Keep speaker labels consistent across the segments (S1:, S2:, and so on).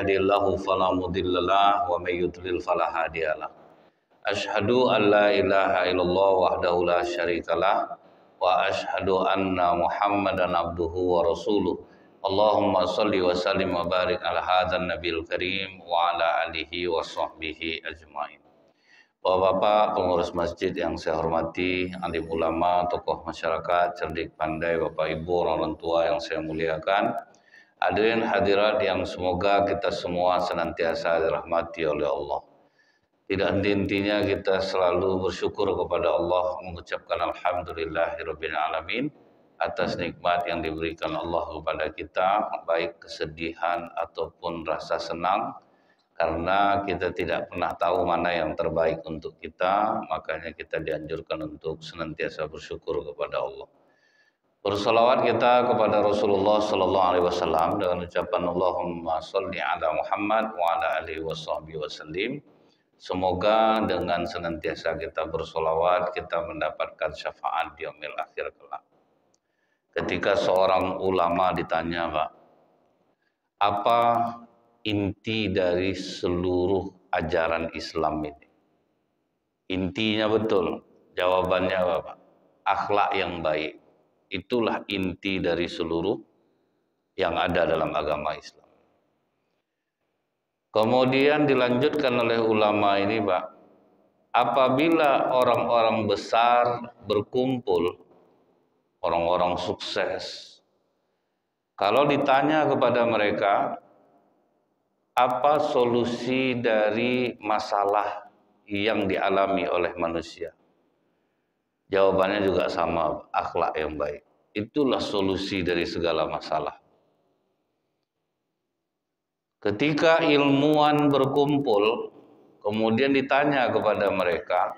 S1: yahdihillahu fala mudhillalah wa may yudlil fala hadiyalah. Asyhadu an la ilaha illallah wahdahu la syarikalah wa asyhadu anna Muhammadan abduhu wa rasuluh. Allahumma shalli wa sallim wa barik ala hadzal nabiyil karim wa ala alihi wa sahbihi ajmain. Bapak-bapak pengurus masjid yang saya hormati, alim ulama, tokoh masyarakat, cerdik pandai, Bapak Ibu, orang tua yang saya muliakan, hadirin hadirat yang semoga kita semua senantiasa dirahmati oleh Allah. Tidak henti-hentinya kita selalu bersyukur kepada Allah, mengucapkan alhamdulillahirabbil alamin atas nikmat yang diberikan Allah kepada kita, baik kesedihan ataupun rasa senang. Karena kita tidak pernah tahu mana yang terbaik untuk kita, makanya kita dianjurkan untuk senantiasa bersyukur kepada Allah. Bersalawat kita kepada Rasulullah sallallahu alaihi wasallam dengan ucapan Allahumma shalli ala Muhammad wa ala alihi washabbihi wasallim. Semoga dengan senantiasa kita bersalawat kita mendapatkan syafaat di yaumil akhir kelak. Ketika seorang ulama ditanya, Pak, apa inti dari seluruh ajaran Islam ini? Intinya betul. Jawabannya apa, Pak? Akhlak yang baik. Itulah inti dari seluruh yang ada dalam agama Islam. Kemudian dilanjutkan oleh ulama ini, Pak, apabila orang-orang besar berkumpul, orang-orang sukses, kalau ditanya kepada mereka, apa solusi dari masalah yang dialami oleh manusia? Jawabannya juga sama, akhlak yang baik. Itulah solusi dari segala masalah. Ketika ilmuwan berkumpul, kemudian ditanya kepada mereka,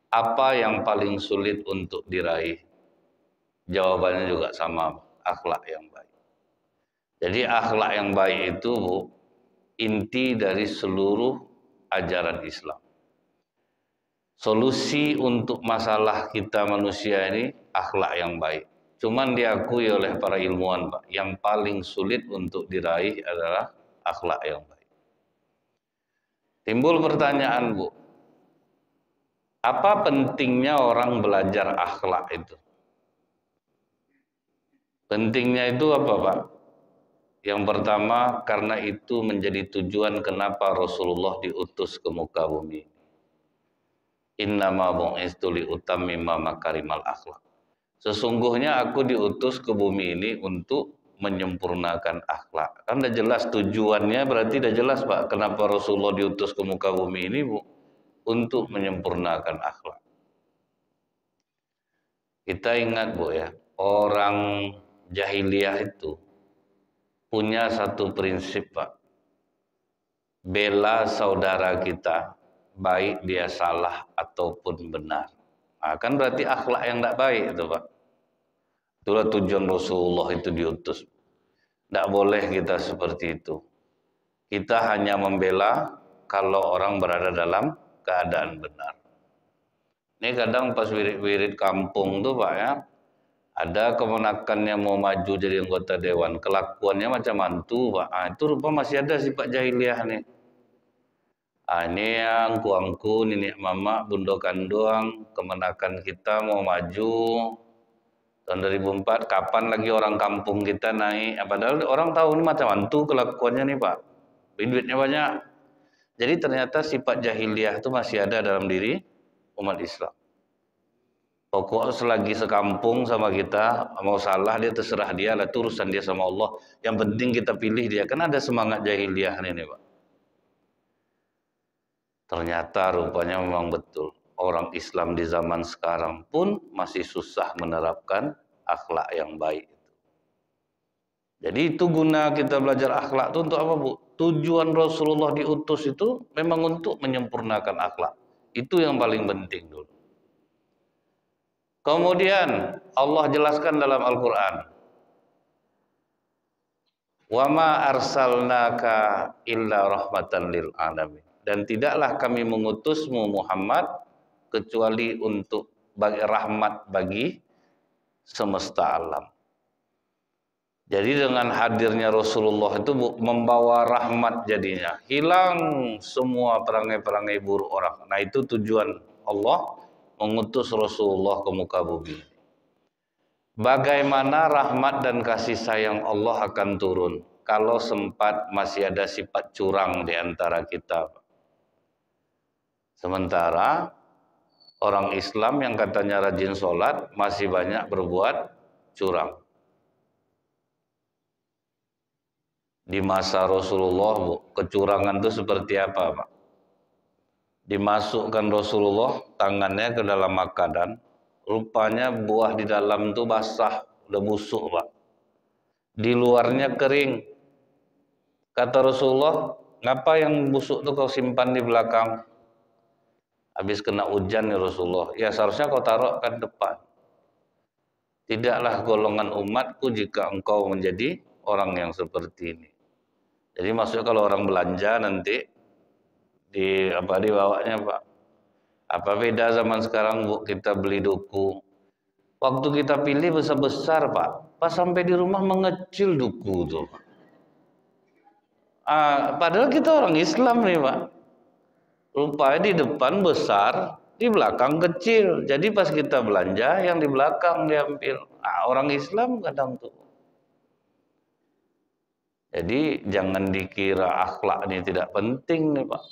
S1: apa yang paling sulit untuk diraih? Jawabannya juga sama, akhlak yang baik. Jadi akhlak yang baik itu, Bu, inti dari seluruh ajaran Islam. Solusi untuk masalah kita manusia ini akhlak yang baik. Cuman diakui oleh para ilmuwan, Pak, yang paling sulit untuk diraih adalah akhlak yang baik. Timbul pertanyaan, Bu, apa pentingnya orang belajar akhlak itu? Pentingnya itu apa, Pak? Yang pertama, karena itu menjadi tujuan kenapa Rasulullah diutus ke muka bumi. Innama bu'istu liutammima makarimal akhlak. Sesungguhnya aku diutus ke bumi ini untuk menyempurnakan akhlak. Kan udah jelas tujuannya, berarti udah jelas, Pak, kenapa Rasulullah diutus ke muka bumi ini, Bu, untuk menyempurnakan akhlak. Kita ingat, Bu, ya, orang jahiliyah itu punya satu prinsip, Pak. Bela saudara kita, baik dia salah ataupun benar. Nah, kan berarti akhlak yang tidak baik itu, Pak. Itulah tujuan Rasulullah itu diutus. Tidak boleh kita seperti itu. Kita hanya membela kalau orang berada dalam keadaan benar. Ini kadang pas wirid-wirid kampung tuh, Pak, ya, ada kemenakan yang mau maju jadi anggota dewan, kelakuannya macam mantu, Pak. Itu rupa masih ada sifat jahiliyah nih. Ini yang kuangku, nenek mama, bunda kandung, kemenakan kita mau maju tahun 2004, kapan lagi orang kampung kita naik? Padahal orang tahu ini macam mantu kelakuannya nih, Pak. Duitnya banyak. Jadi ternyata sifat jahiliyah itu masih ada dalam diri umat Islam. Pokok selagi sekampung sama kita, mau salah dia terserah dia lah, urusan dia sama Allah. Yang penting kita pilih dia. Kan ada semangat jahiliyah ini, Pak. Ternyata rupanya memang betul. Orang Islam di zaman sekarang pun masih susah menerapkan akhlak yang baik. Jadi itu guna kita belajar akhlak itu untuk apa, Bu? Tujuan Rasulullah diutus itu memang untuk menyempurnakan akhlak. Itu yang paling penting dulu. Kemudian Allah jelaskan dalam Al-Quran, wa ma arsalnaka illa rahmatan lil alamin. Dan tidaklah kami mengutusmu Muhammad kecuali untuk bagi rahmat bagi semesta alam. Jadi dengan hadirnya Rasulullah itu membawa rahmat jadinya. Hilang semua perangai-perangai buruk orang. Nah itu tujuan Allah mengutus Rasulullah ke muka bumi. Bagaimana rahmat dan kasih sayang Allah akan turun kalau sempat masih ada sifat curang di antara kita. Sementara orang Islam yang katanya rajin sholat masih banyak berbuat curang. Di masa Rasulullah, Bu, kecurangan itu seperti apa, Pak? Dimasukkan Rasulullah tangannya ke dalam makanan, rupanya buah di dalam itu basah, udah busuk, Pak. Di luarnya kering. Kata Rasulullah, ngapa yang busuk itu kau simpan di belakang? Habis kena hujan ya Rasulullah, ya seharusnya kau taruh kan depan. Tidaklah golongan umatku jika engkau menjadi orang yang seperti ini. Jadi maksudnya kalau orang belanja nanti dibawanya, Pak. Apa beda zaman sekarang, Bu, kita beli duku. Waktu kita pilih besar-besar, Pak. Pas sampai di rumah mengecil duku tuh. Padahal kita orang Islam nih, Pak. Rupanya di depan besar, di belakang kecil. Jadi pas kita belanja, yang di belakang diambil. Orang Islam kadang tuh. Jadi jangan dikira akhlak ini tidak penting nih, Pak.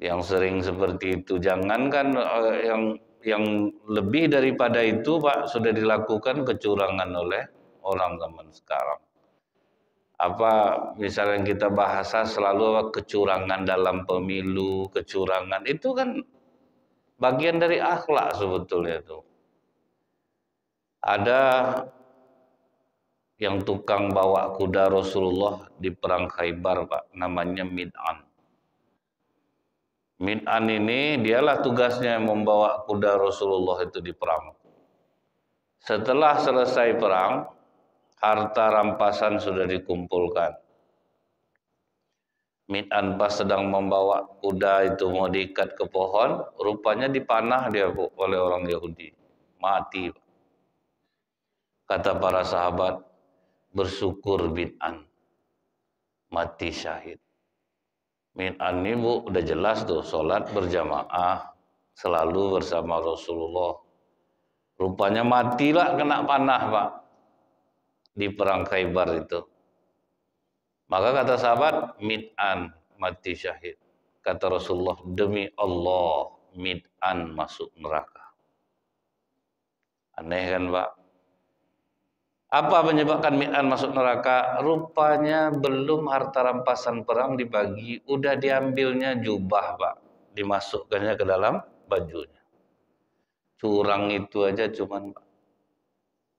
S1: Yang sering seperti itu, jangankan yang lebih daripada itu, Pak, sudah dilakukan kecurangan oleh orang zaman sekarang. Apa misalnya kita bahasa selalu kecurangan dalam pemilu, kecurangan itu kan bagian dari akhlak sebetulnya itu. Ada yang tukang bawa kuda Rasulullah di perang Khaybar, Pak, namanya Mid'an. Mid'an ini dialah tugasnya membawa kuda Rasulullah itu di perang. Setelah selesai perang, harta rampasan sudah dikumpulkan. Mid'an pas sedang membawa kuda itu mau diikat ke pohon, rupanya dipanah dia oleh orang Yahudi. Mati. Kata para sahabat, bersyukur Mid'an. Mati syahid. Mid'an ini, Bu, udah jelas tuh, sholat berjamaah, selalu bersama Rasulullah. Rupanya matilah kena panah, Pak, di perang Khaybar itu. Maka kata sahabat, Mid'an mati syahid. Kata Rasulullah, demi Allah, Mid'an masuk neraka. Aneh kan, Pak? Apa menyebabkan Mid'an masuk neraka? Rupanya belum harta rampasan perang dibagi, udah diambilnya jubah, Pak. Dimasukkannya ke dalam bajunya. Curang itu aja cuman, Pak.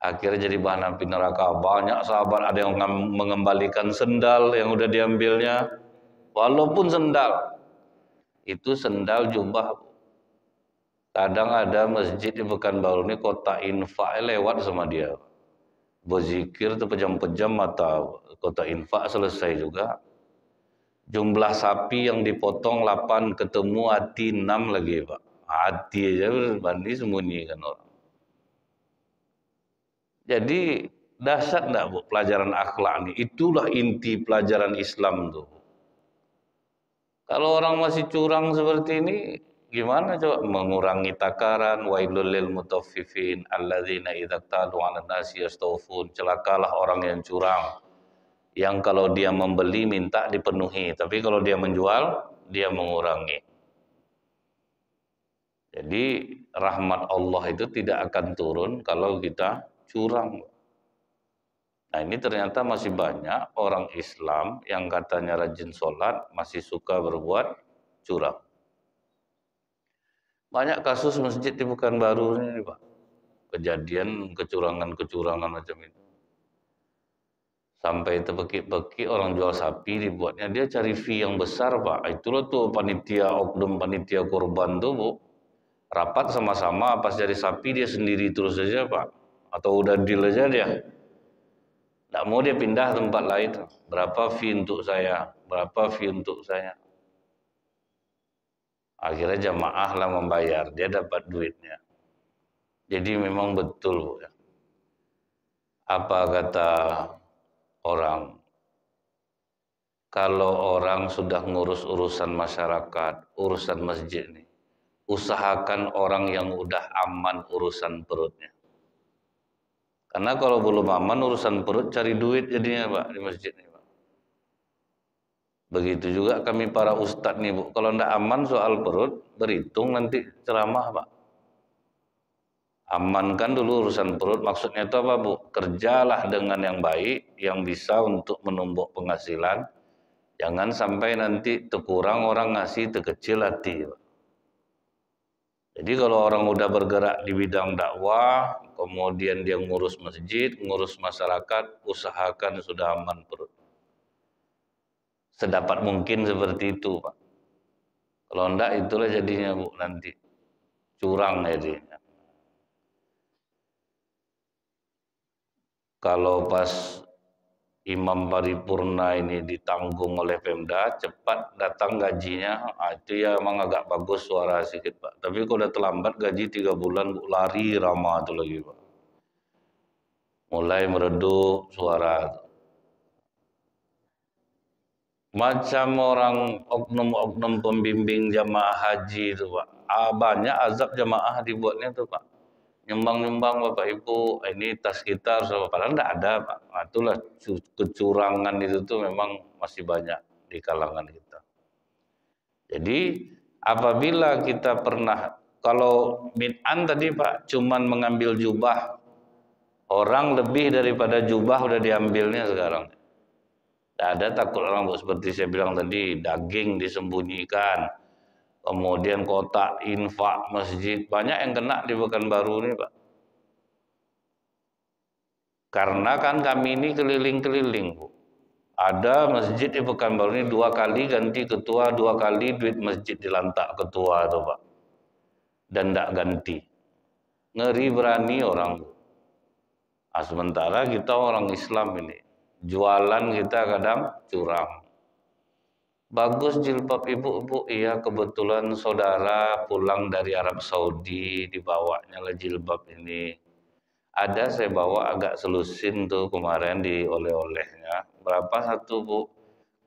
S1: Akhirnya jadi bahan api neraka. Banyak sahabat ada yang mengembalikan sendal yang udah diambilnya. Walaupun sendal. Itu sendal jubah. Kadang ada masjid di Pekanbaru ini kota infak lewat sama dia. Berzikir tuh pejam-pejam mata kota infak selesai juga. Jumlah sapi yang dipotong 8 ketemu hati 6 lagi, Pak. Hati aja berbanding sembunyikan orang. Jadi dahsyat enggak, Bu, pelajaran akhlak ini? Itulah inti pelajaran Islam tuh. Kalau orang masih curang seperti ini, gimana coba mengurangi takaran? Wailul lil mutaffifin alladzina idza talu 'alan nasi yastawfun. Celakalah orang yang curang. Yang kalau dia membeli minta dipenuhi, tapi kalau dia menjual dia mengurangi. Jadi rahmat Allah itu tidak akan turun kalau kita curang. Nah ini ternyata masih banyak orang Islam yang katanya rajin sholat masih suka berbuat curang. Banyak kasus masjid di Pekanbaru ini, Pak. Kejadian kecurangan-kecurangan macam itu. Sampai terpekik-pekik orang jual sapi dibuatnya, dia cari fee yang besar, Pak. Itulah tuh panitia, oknum panitia korban tuh, Bu. Rapat sama-sama, pas cari sapi dia sendiri terus saja, Pak. Atau udah deal aja dia. Nggak mau dia pindah tempat lain. Berapa fee untuk saya? Berapa fee untuk saya? Akhirnya jamaah lah membayar, dia dapat duitnya. Jadi memang betul, Bu, ya. Apa kata orang, kalau orang sudah ngurus urusan masyarakat, urusan masjid nih, usahakan orang yang udah aman urusan perutnya. Karena kalau belum aman urusan perut, cari duit jadinya Pak di masjid nih Pak. Begitu juga kami para ustadz nih Bu, kalau ndak aman soal perut, berhitung nanti ceramah Pak. Amankan dulu urusan perut, maksudnya itu apa Bu? Kerjalah dengan yang baik, yang bisa untuk menumbuk penghasilan. Jangan sampai nanti terkurang orang ngasih, terkecil hati Pak. Jadi kalau orang udah bergerak di bidang dakwah, kemudian dia ngurus masjid, ngurus masyarakat, usahakan sudah aman perut. Sedapat mungkin seperti itu Pak. Kalau enggak itulah jadinya Bu nanti. Curang jadinya. Kalau pas imam paripurna ini ditanggung oleh Pemda, cepat datang gajinya, itu ya emang agak bagus suara sedikit Pak. Tapi kalau udah terlambat gaji 3 bulan, Bu, lari Rama itu lagi Pak. Mulai meredup suara. Macam orang oknum-oknum pembimbing jamaah haji itu Pak. Banyak azab jamaah dibuatnya tuh Pak. Nyumbang-nyumbang Bapak Ibu, ini tas kita harus apa? Padahal enggak ada Pak. Nah, itulah kecurangan itu tuh memang masih banyak di kalangan kita. Jadi apabila kita pernah, kalau bid'an tadi Pak, cuman mengambil jubah, orang lebih daripada jubah udah diambilnya sekarang. Tidak ada takut orang Bu, seperti saya bilang tadi, daging disembunyikan, kemudian kotak infak masjid, banyak yang kena di Pekanbaru ini Pak. Karena kan kami ini keliling-keliling Bu. Ada masjid di Pekanbaru ini 2 kali ganti ketua, 2 kali duit masjid dilantak ketua itu Pak. Dan tidak ganti. Ngeri berani orang Bu. Nah, sementara kita orang Islam ini, jualan kita kadang curang. Bagus jilbab ibu-ibu, iya kebetulan saudara pulang dari Arab Saudi, dibawanya lah jilbab ini. Ada saya bawa agak selusin tuh kemarin di oleh-olehnya. Berapa satu Bu?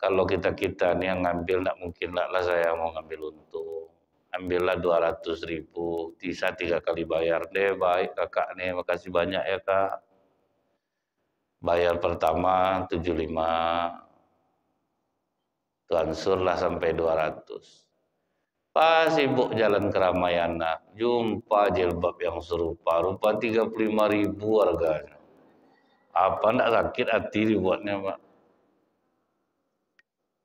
S1: Kalau kita nih yang ngambil, nggak mungkin lah saya mau ngambil untung. Ambillah 200.000, bisa 3 kali bayar deh. Baik kakak nih, makasih banyak ya kak. Bayar pertama 75, transferlah sampai 200. Pas ibu jalan ke Ramayana, jumpa jilbab yang serupa, rupa 35.000 harganya. Apa enggak sakit hati dibuatnya Pak?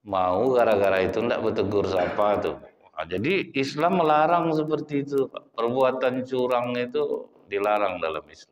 S1: Mau gara-gara itu enggak bertegur sapa tuh. Nah, jadi Islam melarang seperti itu Pak. Perbuatan curang itu dilarang dalam Islam.